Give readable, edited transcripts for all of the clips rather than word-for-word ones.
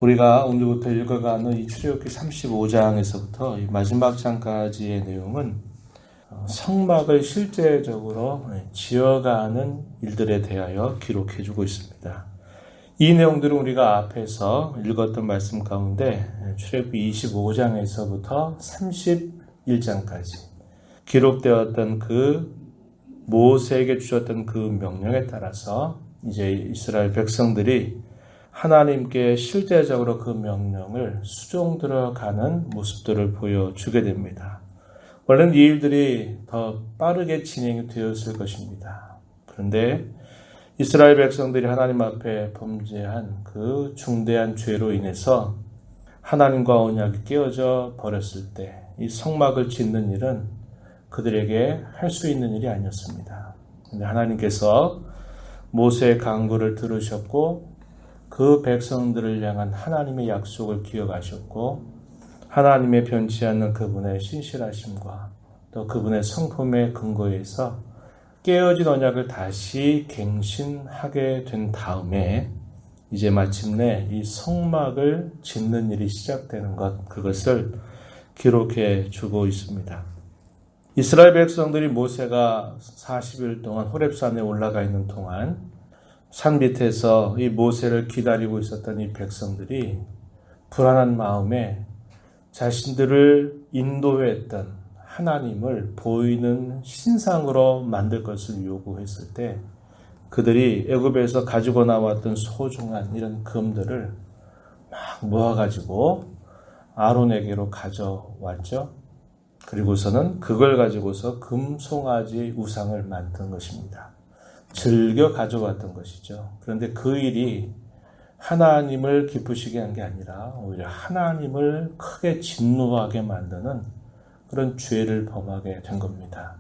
우리가 오늘부터 읽어가는 이 출애굽기 35장에서부터 이 마지막 장까지의 내용은 성막을 실제적으로 지어가는 일들에 대하여 기록해주고 있습니다. 이 내용들은 우리가 앞에서 읽었던 말씀 가운데 출애굽기 25장에서부터 31장까지 기록되었던 그 모세에게 주셨던 그 명령에 따라서 이제 이스라엘 백성들이 하나님께 실제적으로 그 명령을 수종들어가는 모습들을 보여주게 됩니다. 원래는 이 일들이 더 빠르게 진행이 되었을 것입니다. 그런데 이스라엘 백성들이 하나님 앞에 범죄한 그 중대한 죄로 인해서 하나님과 언약이 깨어져 버렸을 때 이 성막을 짓는 일은 그들에게 할 수 있는 일이 아니었습니다. 그런데 하나님께서 모세의 간구를 들으셨고 그 백성들을 향한 하나님의 약속을 기억하셨고 하나님의 변치 않는 그분의 신실하심과 또 그분의 성품의 근거에서 깨어진 언약을 다시 갱신하게 된 다음에 이제 마침내 이 성막을 짓는 일이 시작되는 것, 그것을 기록해 주고 있습니다. 이스라엘 백성들이 모세가 40일 동안 호렙산에 올라가 있는 동안 산 밑에서 이 모세를 기다리고 있었던 이 백성들이 불안한 마음에 자신들을 인도했던 하나님을 보이는 신상으로 만들 것을 요구했을 때 그들이 애굽에서 가지고 나왔던 소중한 이런 금들을 막 모아가지고 아론에게로 가져왔죠. 그리고서는 그걸 가지고서 금송아지 우상을 만든 것입니다. 즐겨 가져왔던 것이죠. 그런데 그 일이 하나님을 기쁘시게 한 게 아니라 오히려 하나님을 크게 진노하게 만드는 그런 죄를 범하게 된 겁니다.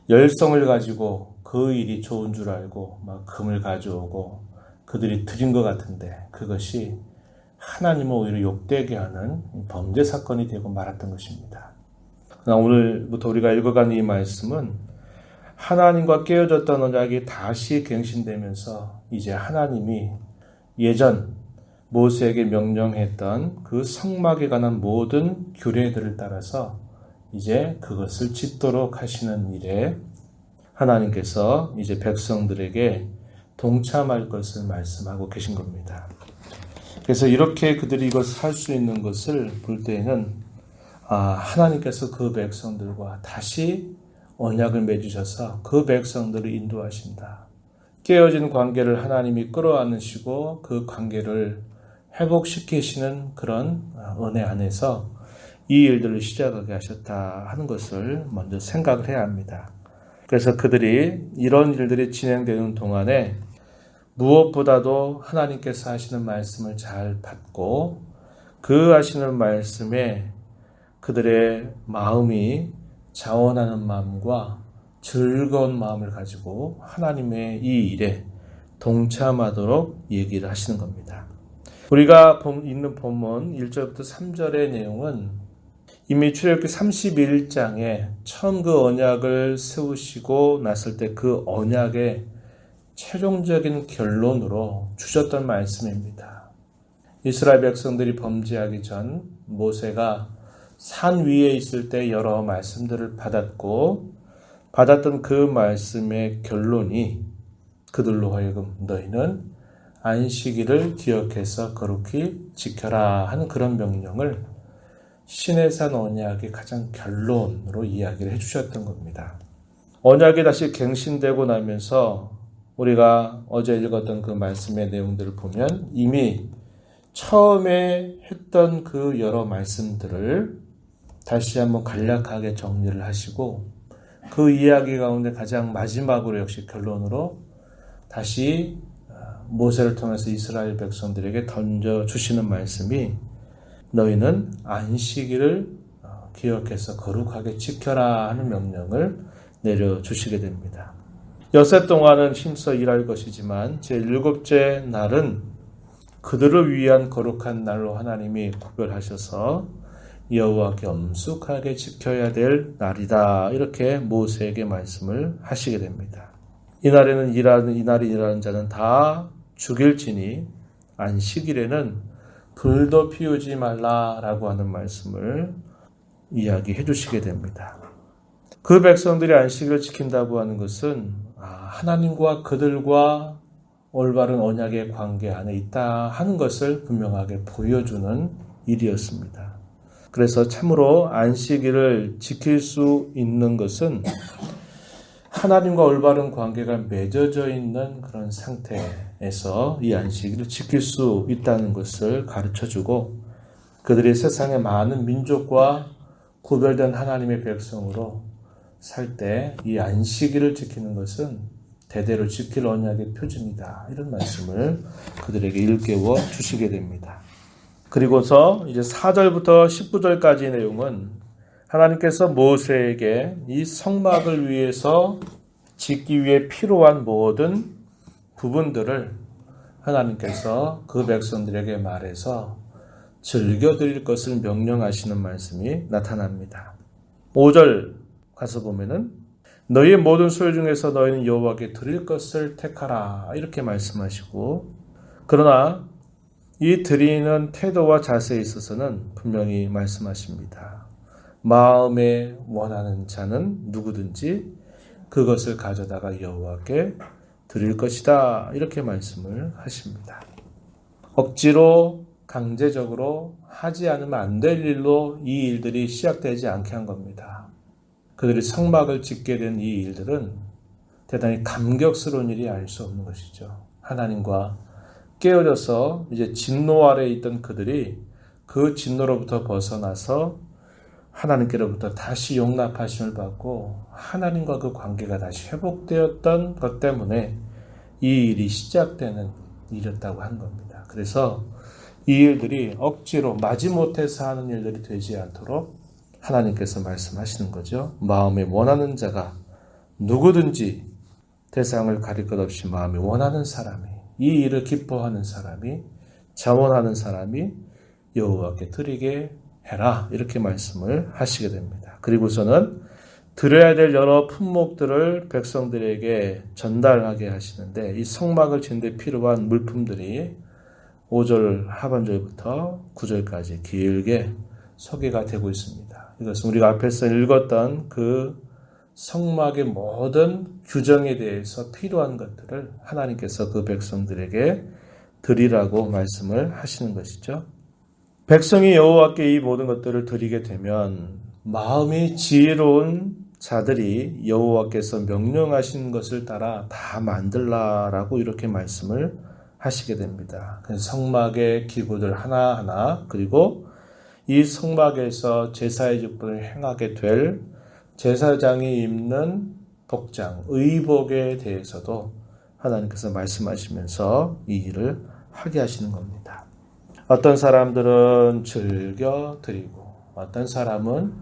열성을 가지고 그 일이 좋은 줄 알고 막 금을 가져오고 그들이 드린 것 같은데 그것이 하나님을 오히려 욕되게 하는 범죄 사건이 되고 말았던 것입니다. 오늘부터 우리가 읽어가는 이 말씀은 하나님과 깨어졌던 언약이 다시 갱신되면서 이제 하나님이 예전 모세에게 명령했던 그 성막에 관한 모든 규례들을 따라서 이제 그것을 짓도록 하시는 일에 하나님께서 이제 백성들에게 동참할 것을 말씀하고 계신 겁니다. 그래서 이렇게 그들이 이것을 할 수 있는 것을 볼 때에는 하나님께서 그 백성들과 다시 언약을 맺으셔서 그 백성들을 인도하신다. 깨어진 관계를 하나님이 끌어안으시고 그 관계를 회복시키시는 그런 은혜 안에서 이 일들을 시작하게 하셨다 하는 것을 먼저 생각을 해야 합니다. 그래서 그들이 이런 일들이 진행되는 동안에 무엇보다도 하나님께서 하시는 말씀을 잘 받고 그 하시는 말씀에 그들의 마음이 자원하는 마음과 즐거운 마음을 가지고 하나님의 이 일에 동참하도록 얘기를 하시는 겁니다. 우리가 읽는 본문 1절부터 3절의 내용은 이미 출애굽기 31장에 처음 그 언약을 세우시고 났을 때 그 언약의 최종적인 결론으로 주셨던 말씀입니다. 이스라엘 백성들이 범죄하기 전 모세가 산 위에 있을 때 여러 말씀들을 받았던 그 말씀의 결론이 그들로 하여금 너희는 안식일을 기억해서 거룩히 지켜라 하는 그런 명령을 시내산 언약의 가장 결론으로 이야기를 해주셨던 겁니다. 언약이 다시 갱신되고 나면서 우리가 어제 읽었던 그 말씀의 내용들을 보면 이미 처음에 했던 그 여러 말씀들을 다시 한번 간략하게 정리를 하시고 그 이야기 가운데 가장 마지막으로 역시 결론으로 다시 모세를 통해서 이스라엘 백성들에게 던져주시는 말씀이 너희는 안식일을 기억해서 거룩하게 지켜라 하는 명령을 내려주시게 됩니다. 여세 동안은 힘써 일할 것이지만 제7째 날은 그들을 위한 거룩한 날로 하나님이 구별하셔서 여호와께 엄숙하게 지켜야 될 날이다. 이렇게 모세에게 말씀을 하시게 됩니다. 이날이 일하는 자는 다 죽일지니 안식일에는 불도 피우지 말라라고 하는 말씀을 이야기해 주시게 됩니다. 그 백성들이 안식일을 지킨다고 하는 것은 하나님과 그들과 올바른 언약의 관계 안에 있다 하는 것을 분명하게 보여주는 일이었습니다. 그래서 참으로 안식일을 지킬 수 있는 것은 하나님과 올바른 관계가 맺어져 있는 그런 상태에서 이 안식일을 지킬 수 있다는 것을 가르쳐주고, 그들이 세상의 많은 민족과 구별된 하나님의 백성으로 살 때 이 안식일을 지키는 것은 대대로 지킬 언약의 표징이다, 이런 말씀을 그들에게 일깨워 주시게 됩니다. 그리고서 이제 4절부터 19절까지의 내용은 하나님께서 모세에게 이 성막을 위해서 짓기 위해 필요한 모든 부분들을 하나님께서 그 백성들에게 말해서 즐겨드릴 것을 명령하시는 말씀이 나타납니다. 5절 가서 보면은 너희의 모든 소유 중에서 너희는 여호와께 드릴 것을 택하라, 이렇게 말씀하시고, 그러나 이 드리는 태도와 자세에 있어서는 분명히 말씀하십니다. 마음에 원하는 자는 누구든지 그것을 가져다가 여호와께 드릴 것이다, 이렇게 말씀을 하십니다. 억지로 강제적으로 하지 않으면 안 될 일로 이 일들이 시작되지 않게 한 겁니다. 그들이 성막을 짓게 된 이 일들은 대단히 감격스러운 일이 아닐 수 없는 것이죠. 하나님과 깨어져서 이제 진노 아래에 있던 그들이 그 진노로부터 벗어나서 하나님께로부터 다시 용납하심을 받고 하나님과 그 관계가 다시 회복되었던 것 때문에 이 일이 시작되는 일이었다고 한 겁니다. 그래서 이 일들이 억지로 마지못해서 하는 일들이 되지 않도록 하나님께서 말씀하시는 거죠. 마음에 원하는 자가 누구든지, 대상을 가릴 것 없이 마음에 원하는 사람이, 이 일을 기뻐하는 사람이, 자원하는 사람이 여호와께 드리게 해라, 이렇게 말씀을 하시게 됩니다. 그리고서는 드려야 될 여러 품목들을 백성들에게 전달하게 하시는데, 이 성막을 짓는데 필요한 물품들이 5절 하반절부터 9절까지 길게 소개가 되고 있습니다. 이것은 우리가 앞에서 읽었던 그 성막의 모든 규정에 대해서 필요한 것들을 하나님께서 그 백성들에게 드리라고 말씀을 하시는 것이죠. 백성이 여호와께 이 모든 것들을 드리게 되면 마음이 지혜로운 자들이 여호와께서 명령하신 것을 따라 다 만들라라고 이렇게 말씀을 하시게 됩니다. 성막의 기구들 하나하나, 그리고 이 성막에서 제사의 직분을 행하게 될 제사장이 입는 복장, 의복에 대해서도 하나님께서 말씀하시면서 이 일을 하게 하시는 겁니다. 어떤 사람들은 즐겨 드리고, 어떤 사람은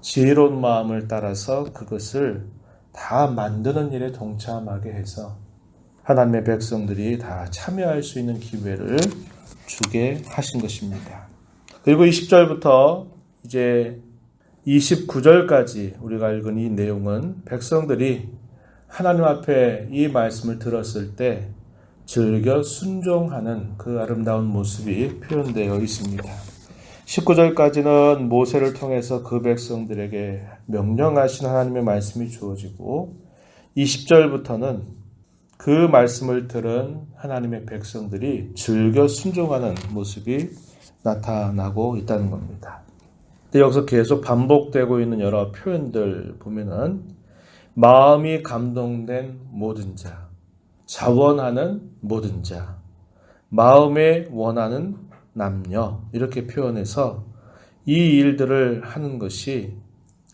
지혜로운 마음을 따라서 그것을 다 만드는 일에 동참하게 해서 하나님의 백성들이 다 참여할 수 있는 기회를 주게 하신 것입니다. 그리고 20절부터 이제 29절까지 우리가 읽은 이 내용은 백성들이 하나님 앞에 이 말씀을 들었을 때 즐겨 순종하는 그 아름다운 모습이 표현되어 있습니다. 19절까지는 모세를 통해서 그 백성들에게 명령하신 하나님의 말씀이 주어지고, 20절부터는 그 말씀을 들은 하나님의 백성들이 즐겨 순종하는 모습이 나타나고 있다는 겁니다. 근데 여기서 계속 반복되고 있는 여러 표현들 보면은 마음이 감동된 모든 자, 자원하는 모든 자, 마음에 원하는 남녀, 이렇게 표현해서 이 일들을 하는 것이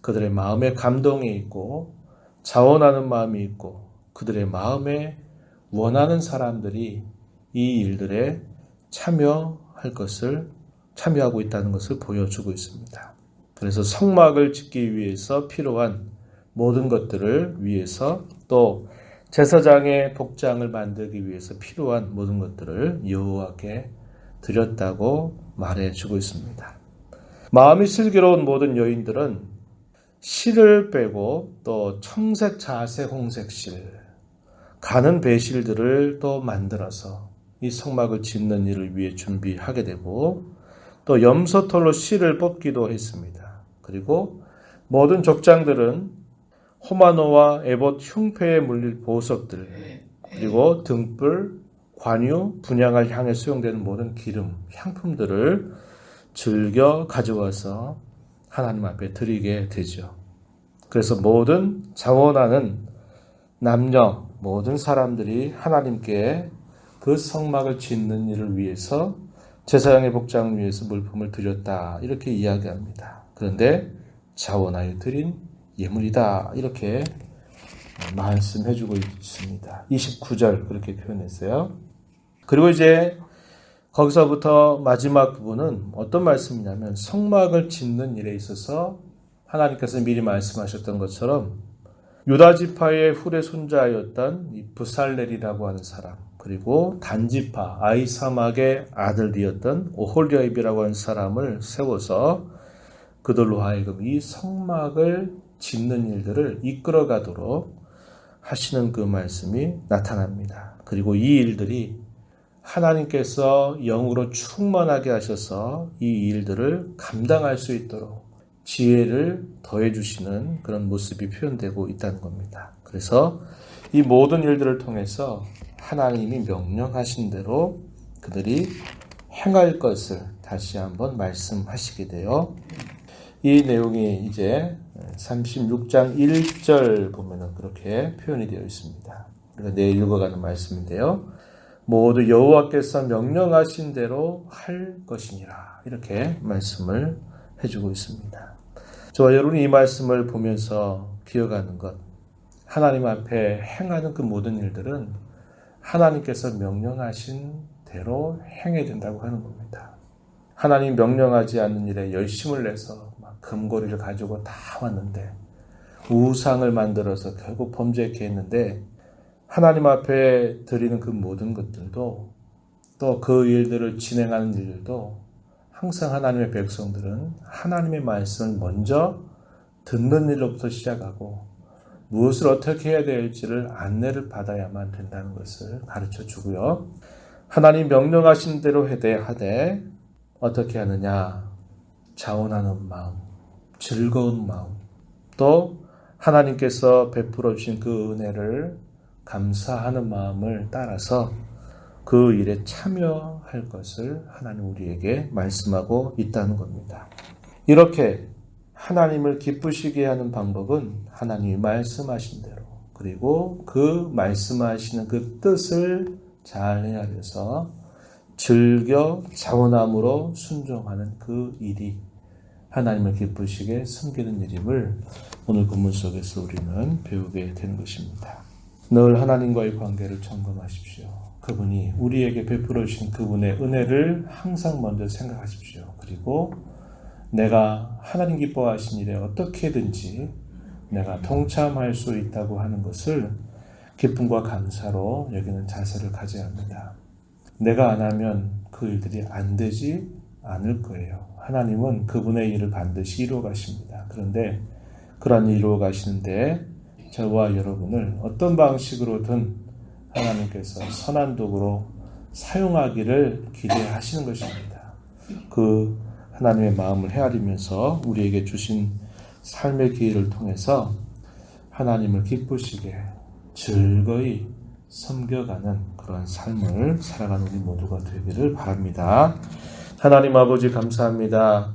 그들의 마음에 감동이 있고 자원하는 마음이 있고 그들의 마음에 원하는 사람들이 이 일들에 참여하고 있다는 것을 보여주고 있습니다. 그래서 성막을 짓기 위해서 필요한 모든 것들을 위해서, 또 제사장의 복장을 만들기 위해서 필요한 모든 것들을 여호와께 드렸다고 말해주고 있습니다. 마음이 슬기로운 모든 여인들은 실을 빼고 또 청색, 자색, 홍색 실, 가는 배실들을 또 만들어서 이 성막을 짓는 일을 위해 준비하게 되고 또 염소털로 실을 뽑기도 했습니다. 그리고 모든 족장들은 호마노와 에봇 흉패에 물릴 보석들 그리고 등불, 관유, 분향을 향해 수용되는 모든 기름, 향품들을 즐겨 가져와서 하나님 앞에 드리게 되죠. 그래서 모든 자원하는 남녀, 모든 사람들이 하나님께 그 성막을 짓는 일을 위해서 제사장의 복장을 위해서 물품을 드렸다. 이렇게 이야기합니다. 그런데 자원하여 드린 예물이다. 이렇게 말씀해주고 있습니다. 29절 그렇게 표현했어요. 그리고 이제 거기서부터 마지막 부분은 어떤 말씀이냐면 성막을 짓는 일에 있어서 하나님께서 미리 말씀하셨던 것처럼 유다 지파의 훌의 손자였던 이 부살렐이라고 하는 사람 그리고 단지파 아이사막의 아들이었던 오홀리아입이라고 하는 사람을 세워서 그들로 하여금 이 성막을 짓는 일들을 이끌어가도록 하시는 그 말씀이 나타납니다. 그리고 이 일들이 하나님께서 영으로 충만하게 하셔서 이 일들을 감당할 수 있도록 지혜를 더해 주시는 그런 모습이 표현되고 있다는 겁니다. 그래서 이 모든 일들을 통해서 하나님이 명령하신 대로 그들이 행할 것을 다시 한번 말씀하시게 돼요. 이 내용이 이제 36장 1절 보면은 그렇게 표현이 되어 있습니다. 우리가 내일 읽어가는 말씀인데요. 모두 여호와께서 명령하신 대로 할 것이니라. 이렇게 말씀을 해주고 있습니다. 저와 여러분이 이 말씀을 보면서 기억하는 것, 하나님 앞에 행하는 그 모든 일들은 하나님께서 명령하신 대로 행해야 된다고 하는 겁니다. 하나님 명령하지 않는 일에 열심을 내서 막 금고리를 가지고 다 왔는데 우상을 만들어서 결국 범죄케 했는데 하나님 앞에 드리는 그 모든 것들도 또 그 일들을 진행하는 일들도 항상 하나님의 백성들은 하나님의 말씀을 먼저 듣는 일로부터 시작하고 무엇을 어떻게 해야 될지를 안내를 받아야만 된다는 것을 가르쳐 주고요. 하나님 명령하신 대로 하되 어떻게 하느냐? 자원하는 마음, 즐거운 마음, 또 하나님께서 베풀어 주신 그 은혜를 감사하는 마음을 따라서 그 일에 참여할 것을 하나님 우리에게 말씀하고 있다는 겁니다. 이렇게 하나님을 기쁘시게 하는 방법은 하나님이 말씀하신 대로 그리고 그 말씀하시는 그 뜻을 잘 헤아려서 즐겨 자원함으로 순종하는 그 일이 하나님을 기쁘시게 섬기는 일임을 오늘 본문 속에서 우리는 배우게 되는 것입니다. 늘 하나님과의 관계를 점검하십시오. 그분이 우리에게 베풀어 주신 그분의 은혜를 항상 먼저 생각하십시오. 그리고 내가 하나님 기뻐하신 일에 어떻게든지 내가 동참할 수 있다고 하는 것을 기쁨과 감사로 여기는 자세를 가져야 합니다. 내가 안 하면 그 일들이 안 되지 않을 거예요. 하나님은 그분의 일을 반드시 이루어 가십니다. 그런데 그런 일을 이루어 가시는데 저와 여러분을 어떤 방식으로든 하나님께서 선한 도구로 사용하기를 기대하시는 것입니다. 그 하나님의 마음을 헤아리면서 우리에게 주신 삶의 기회를 통해서 하나님을 기쁘시게 즐거이 섬겨가는 그런 삶을 살아가는 우리 모두가 되기를 바랍니다. 하나님 아버지 감사합니다.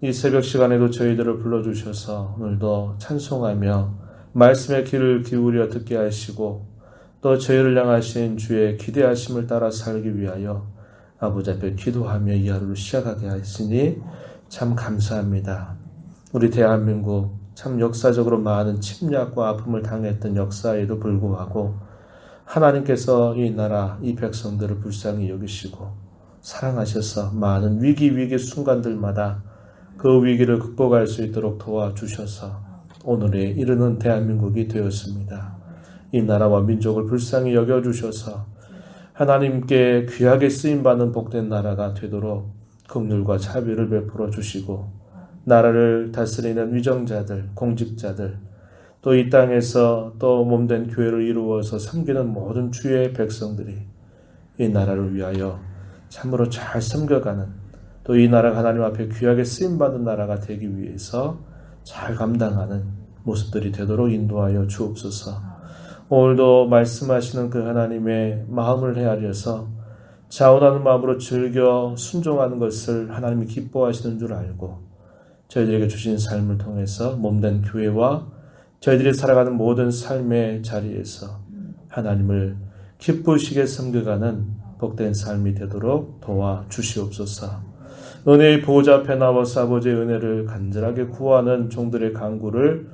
이 새벽 시간에도 저희들을 불러주셔서 오늘도 찬송하며 말씀의 귀를 기울여 듣게 하시고 또 저희를 향하신 주의 기대하심을 따라 살기 위하여 아버지 앞에 기도하며 이 하루를 시작하게 하시니 참 감사합니다. 우리 대한민국 참 역사적으로 많은 침략과 아픔을 당했던 역사에도 불구하고 하나님께서 이 나라, 이 백성들을 불쌍히 여기시고 사랑하셔서 많은 위기 순간들마다 그 위기를 극복할 수 있도록 도와주셔서 오늘에 이르는 대한민국이 되었습니다. 이 나라와 민족을 불쌍히 여겨주셔서 하나님께 귀하게 쓰임받는 복된 나라가 되도록 긍휼과 자비를 베풀어 주시고 나라를 다스리는 위정자들, 공직자들 또 이 땅에서 또 몸된 교회를 이루어서 섬기는 모든 주의 백성들이 이 나라를 위하여 참으로 잘 섬겨가는, 또 이 나라가 하나님 앞에 귀하게 쓰임받는 나라가 되기 위해서 잘 감당하는 모습들이 되도록 인도하여 주옵소서. 오늘도 말씀하시는 그 하나님의 마음을 헤아려서 자원하는 마음으로 즐겨 순종하는 것을 하나님이 기뻐하시는 줄 알고 저희들에게 주신 삶을 통해서 몸된 교회와 저희들이 살아가는 모든 삶의 자리에서 하나님을 기쁘시게 섬겨가는 복된 삶이 되도록 도와주시옵소서. 은혜의 보호자 앞에 나와서 아버지의 은혜를 간절하게 구하는 종들의 간구를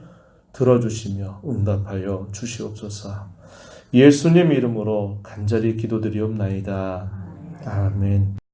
들어주시며 응답하여 주시옵소서. 예수님 이름으로 간절히 기도드리옵나이다. 아멘.